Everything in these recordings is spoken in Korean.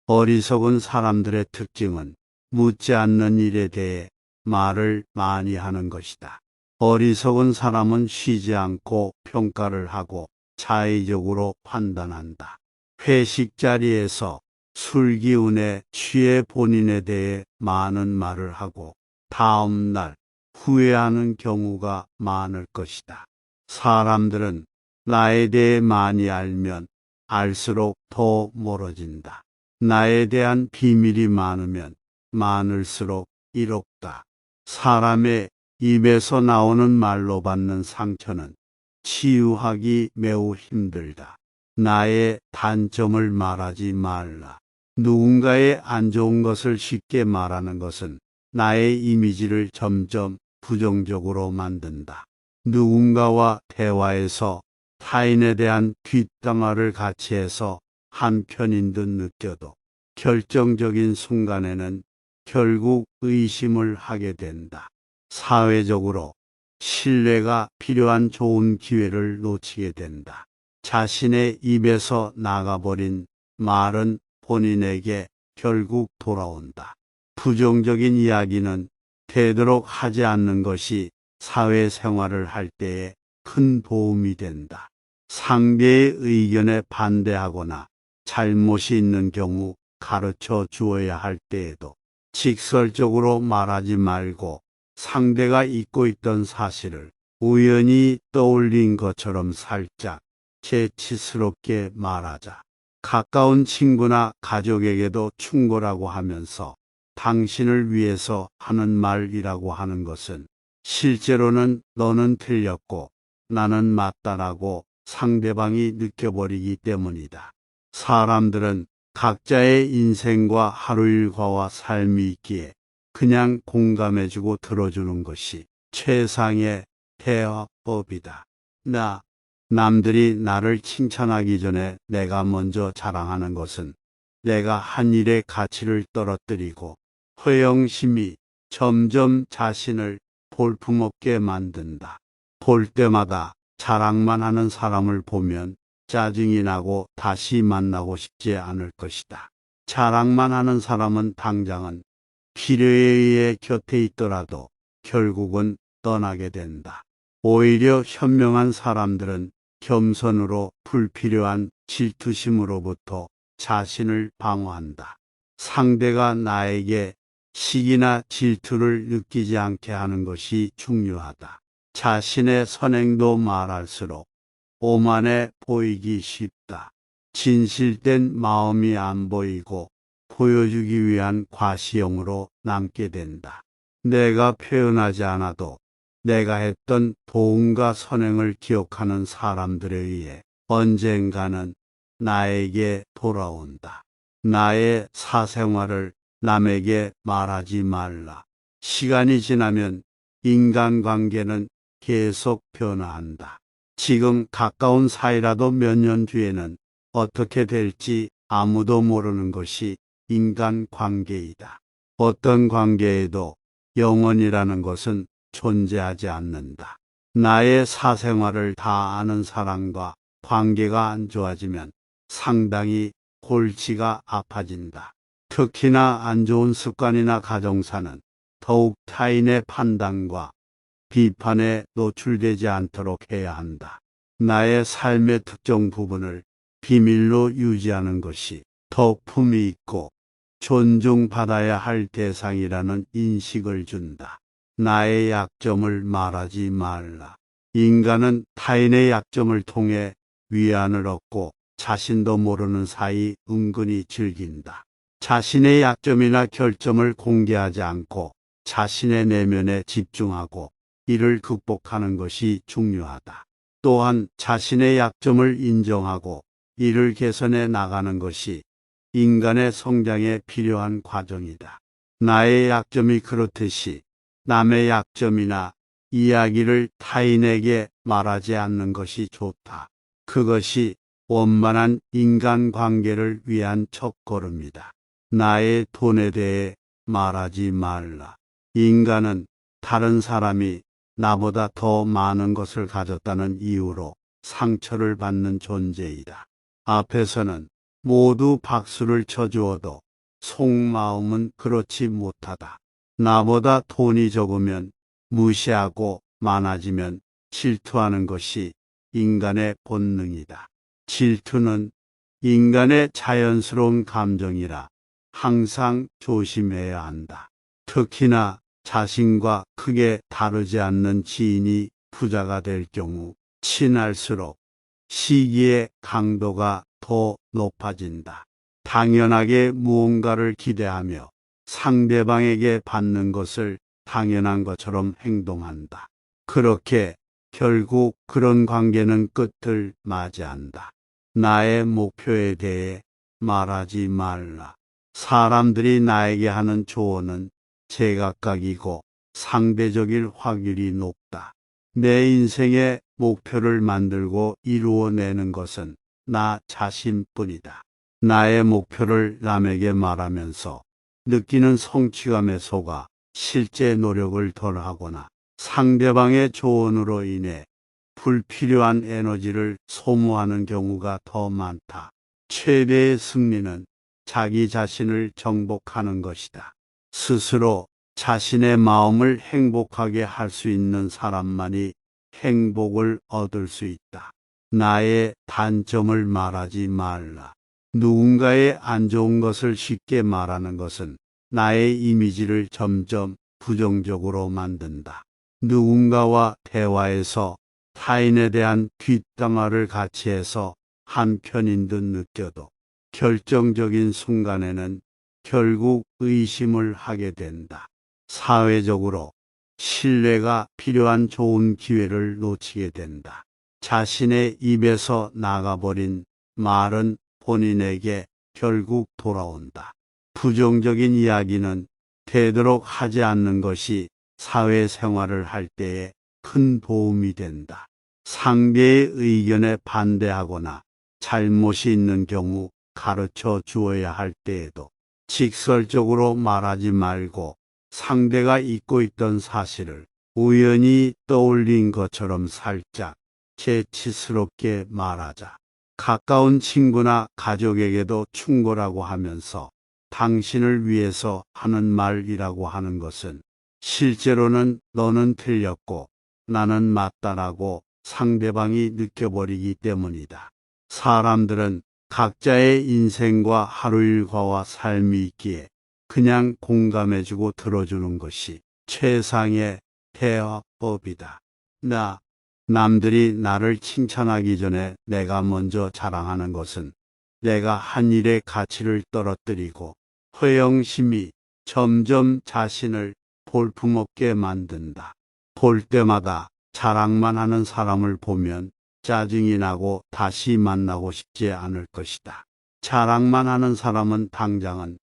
어리석은 사람들의 특징은 묻지 않는 일에 대해 말을 많이 하는 것이다. 어리석은 사람은 쉬지 않고 평가를 하고 자의적으로 판단한다. 회식 자리에서 술 기운에 취해 본인에 대해 많은 말을 하고 다음 날 후회하는 경우가 많을 것이다. 사람들은 나에 대해 많이 알면 알수록 더 멀어진다. 나에 대한 비밀이 많으면 많을수록 이롭다. 사람의 입에서 나오는 말로 받는 상처는 치유하기 매우 힘들다. 나의 단점을 말하지 말라. 누군가의 안 좋은 것을 쉽게 말하는 것은 나의 이미지를 점점 부정적으로 만든다. 누군가와 대화에서 타인에 대한 뒷담화를 같이 해서 한편인 듯 느껴도 결정적인 순간에는 결국 의심을 하게 된다. 사회적으로 신뢰가 필요한 좋은 기회를 놓치게 된다. 자신의 입에서 나가버린 말은 본인에게 결국 돌아온다. 부정적인 이야기는 되도록 하지 않는 것이 사회생활을 할 때에 큰 도움이 된다. 상대의 의견에 반대하거나 잘못이 있는 경우 가르쳐 주어야 할 때에도 직설적으로 말하지 말고 상대가 잊고 있던 사실을 우연히 떠올린 것처럼 살짝 재치스럽게 말하자. 가까운 친구나 가족에게도 충고라고 하면서 당신을 위해서 하는 말이라고 하는 것은 실제로는 너는 틀렸고 나는 맞다라고 상대방이 느껴버리기 때문이다. 사람들은 각자의 인생과 하루 일과와 삶이 있기에 그냥 공감해주고 들어주는 것이 최상의 대화법이다. 남들이 나를 칭찬하기 전에 내가 먼저 자랑하는 것은 내가 한 일의 가치를 떨어뜨리고 허영심이 점점 자신을 볼품없게 만든다. 볼 때마다 자랑만 하는 사람을 보면 짜증이 나고 다시 만나고 싶지 않을 것이다. 자랑만 하는 사람은 당장은 필요에 의해 곁에 있더라도 결국은 떠나게 된다. 오히려 현명한 사람들은 겸손으로 불필요한 질투심으로부터 자신을 방어한다. 상대가 나에게 시기나 질투를 느끼지 않게 하는 것이 중요하다. 자신의 선행도 말할수록 오만해 보이기 쉽다. 진실된 마음이 안 보이고 보여주기 위한 과시형으로 남게 된다. 내가 표현하지 않아도 내가 했던 도움과 선행을 기억하는 사람들에 의해 언젠가는 나에게 돌아온다. 나의 사생활을 남에게 말하지 말라. 시간이 지나면 인간관계는 계속 변화한다. 지금 가까운 사이라도 몇 년 뒤에는 어떻게 될지 아무도 모르는 것이 인간관계이다. 어떤 관계에도 영원이라는 것은 존재하지 않는다. 나의 사생활을 다 아는 사람과 관계가 안 좋아지면 상당히 골치가 아파진다. 특히나 안 좋은 습관이나 가정사는 더욱 타인의 판단과 비판에 노출되지 않도록 해야 한다. 나의 삶의 특정 부분을 비밀로 유지하는 것이 더 품이 있고 존중받아야 할 대상이라는 인식을 준다. 나의 약점을 말하지 말라. 인간은 타인의 약점을 통해 위안을 얻고 자신도 모르는 사이 은근히 즐긴다. 자신의 약점이나 결점을 공개하지 않고 자신의 내면에 집중하고 이를 극복하는 것이 중요하다. 또한 자신의 약점을 인정하고 이를 개선해 나가는 것이 인간의 성장에 필요한 과정이다. 나의 약점이 그렇듯이 남의 약점이나 이야기를 타인에게 말하지 않는 것이 좋다. 그것이 원만한 인간관계를 위한 첫걸음이다. 나의 돈에 대해 말하지 말라. 인간은 다른 사람이 나보다 더 많은 것을 가졌다는 이유로 상처를 받는 존재이다. 앞에서는 모두 박수를 쳐주어도 속마음은 그렇지 못하다. 나보다 돈이 적으면 무시하고 많아지면 질투하는 것이 인간의 본능이다. 질투는 인간의 자연스러운 감정이라 항상 조심해야 한다. 특히나 자신과 크게 다르지 않는 지인이 부자가 될 경우 친할수록 시기의 강도가 더 높아진다. 당연하게 무언가를 기대하며 상대방에게 받는 것을 당연한 것처럼 행동한다. 그렇게 결국 그런 관계는 끝을 맞이한다. 나의 목표에 대해 말하지 말라. 사람들이 나에게 하는 조언은 제각각이고 상대적일 확률이 높다. 내 인생의 목표를 만들고 이루어내는 것은 나 자신뿐이다. 나의 목표를 남에게 말하면서 느끼는 성취감에 속아 실제 노력을 덜 하거나 상대방의 조언으로 인해 불필요한 에너지를 소모하는 경우가 더 많다. 최대의 승리는 자기 자신을 정복하는 것이다. 스스로 자신의 마음을 행복하게 할 수 있는 사람만이 행복을 얻을 수 있다. 나의 단점을 말하지 말라. 누군가의 안 좋은 것을 쉽게 말하는 것은 나의 이미지를 점점 부정적으로 만든다. 누군가와 대화에서 타인에 대한 뒷담화를 같이 해서 한편인 듯 느껴도 결정적인 순간에는 결국 의심을 하게 된다. 사회적으로 신뢰가 필요한 좋은 기회를 놓치게 된다. 자신의 입에서 나가버린 말은 본인에게 결국 돌아온다. 부정적인 이야기는 되도록 하지 않는 것이 사회생활을 할 때에 큰 도움이 된다. 상대의 의견에 반대하거나 잘못이 있는 경우 가르쳐 주어야 할 때에도 직설적으로 말하지 말고 상대가 잊고 있던 사실을 우연히 떠올린 것처럼 살짝 재치스럽게 말하자. 가까운 친구나 가족에게도 충고라고 하면서 당신을 위해서 하는 말이라고 하는 것은 실제로는 너는 틀렸고 나는 맞다라고 상대방이 느껴버리기 때문이다. 사람들은 각자의 인생과 하루 일과와 삶이 있기에 그냥 공감해주고 들어주는 것이 최상의 대화법이다. 남들이 나를 칭찬하기 전에 내가 먼저 자랑하는 것은 내가 한 일의 가치를 떨어뜨리고 허영심이 점점 자신을 볼품없게 만든다. 볼 때마다 자랑만 하는 사람을 보면 짜증이 나고 다시 만나고 싶지 않을 것이다. 자랑만 하는 사람은 당장은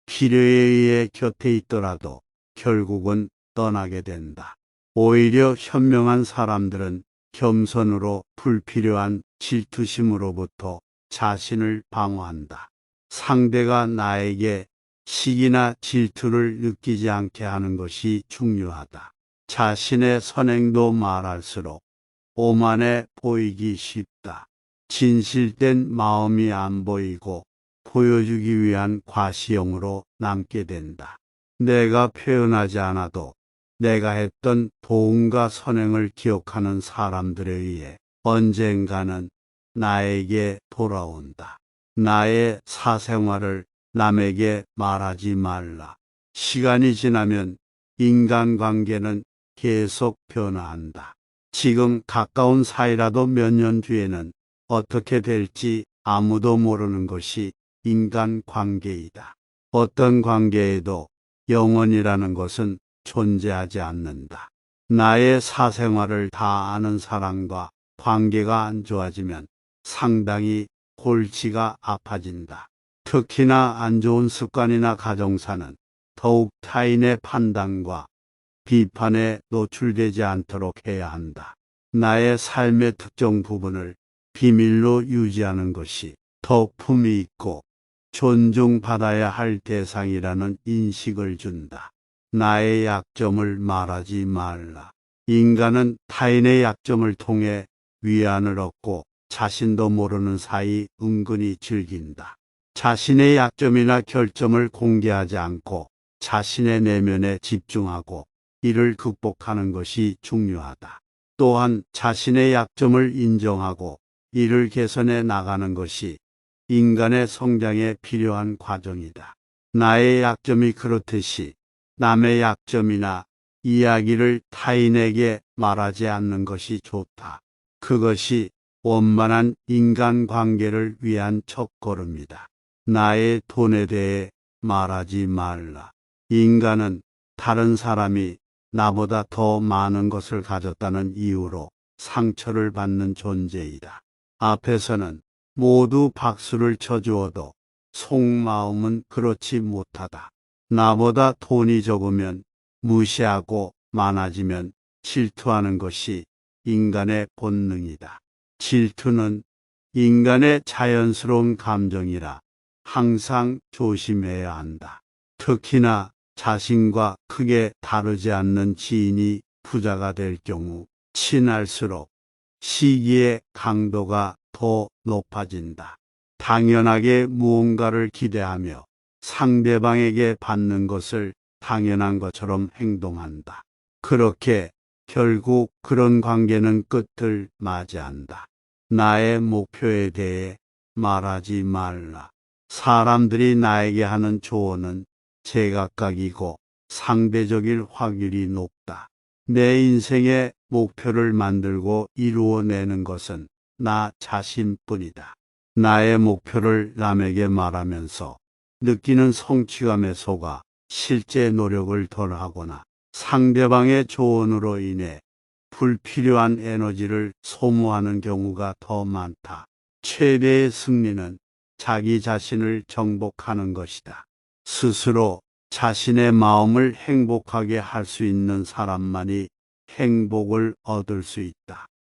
필요에 의해 곁에 있더라도 결국은 떠나게 된다. 오히려 현명한 사람들은 겸손으로 불필요한 질투심으로부터 자신을 방어한다. 상대가 나에게 시기나 질투를 느끼지 않게 하는 것이 중요하다. 자신의 선행도 말할수록 오만해 보이기 쉽다. 진실된 마음이 안 보이고 보여주기 위한 과시형으로 남게 된다. 내가 표현하지 않아도 내가 했던 도움과 선행을 기억하는 사람들에 의해 언젠가는 나에게 돌아온다. 나의 사생활을 남에게 말하지 말라. 시간이 지나면 인간관계는 계속 변화한다. 지금 가까운 사이라도 몇 년 뒤에는 어떻게 될지 아무도 모르는 것이 인간관계이다. 어떤 관계에도 영원이라는 것은 존재하지 않는다. 나의 사생활을 다 아는 사람과 관계가 안 좋아지면 상당히 골치가 아파진다. 특히나 안 좋은 습관이나 가정사는 더욱 타인의 판단과 비판에 노출되지 않도록 해야 한다. 나의 삶의 특정 부분을 비밀로 유지하는 것이 더 품이 있고 존중받아야 할 대상이라는 인식을 준다. 나의 약점을 말하지 말라. 인간은 타인의 약점을 통해 위안을 얻고 자신도 모르는 사이 은근히 즐긴다. 자신의 약점이나 결점을 공개하지 않고 자신의 내면에 집중하고 이를 극복하는 것이 중요하다. 또한 자신의 약점을 인정하고 이를 개선해 나가는 것이 인간의 성장에 필요한 과정이다. 나의 약점이 그렇듯이 남의 약점이나 이야기를 타인에게 말하지 않는 것이 좋다. 그것이 원만한 인간관계를 위한 첫걸음이다. 나의 돈에 대해 말하지 말라. 인간은 다른 사람이 나보다 더 많은 것을 가졌다는 이유로 상처를 받는 존재이다. 앞에서는 모두 박수를 쳐주어도 속마음은 그렇지 못하다. 나보다 돈이 적으면 무시하고 많아지면 질투하는 것이 인간의 본능이다. 질투는 인간의 자연스러운 감정이라 항상 조심해야 한다. 특히나 자신과 크게 다르지 않는 지인이 부자가 될 경우 친할수록 시기의 강도가 더 높아진다. 당연하게 무언가를 기대하며 상대방에게 받는 것을 당연한 것처럼 행동한다. 그렇게 결국 그런 관계는 끝을 맞이한다. 나의 목표에 대해 말하지 말라. 사람들이 나에게 하는 조언은 제각각이고 상대적일 확률이 높다. 내 인생의 목표를 만들고 이루어내는 것은 나 자신뿐이다. 나의 목표를 남에게 말하면서 느끼는 성취감에 속아 실제 노력을 덜하거나 상대방의 조언으로 인해 불필요한 에너지를 소모하는 경우가 더 많다. 최대의 승리는 자기 자신을 정복하는 것이다. 스스로 자신의 마음을 행복하게 할 수 있는 사람만이 행복을 얻을 수 있다.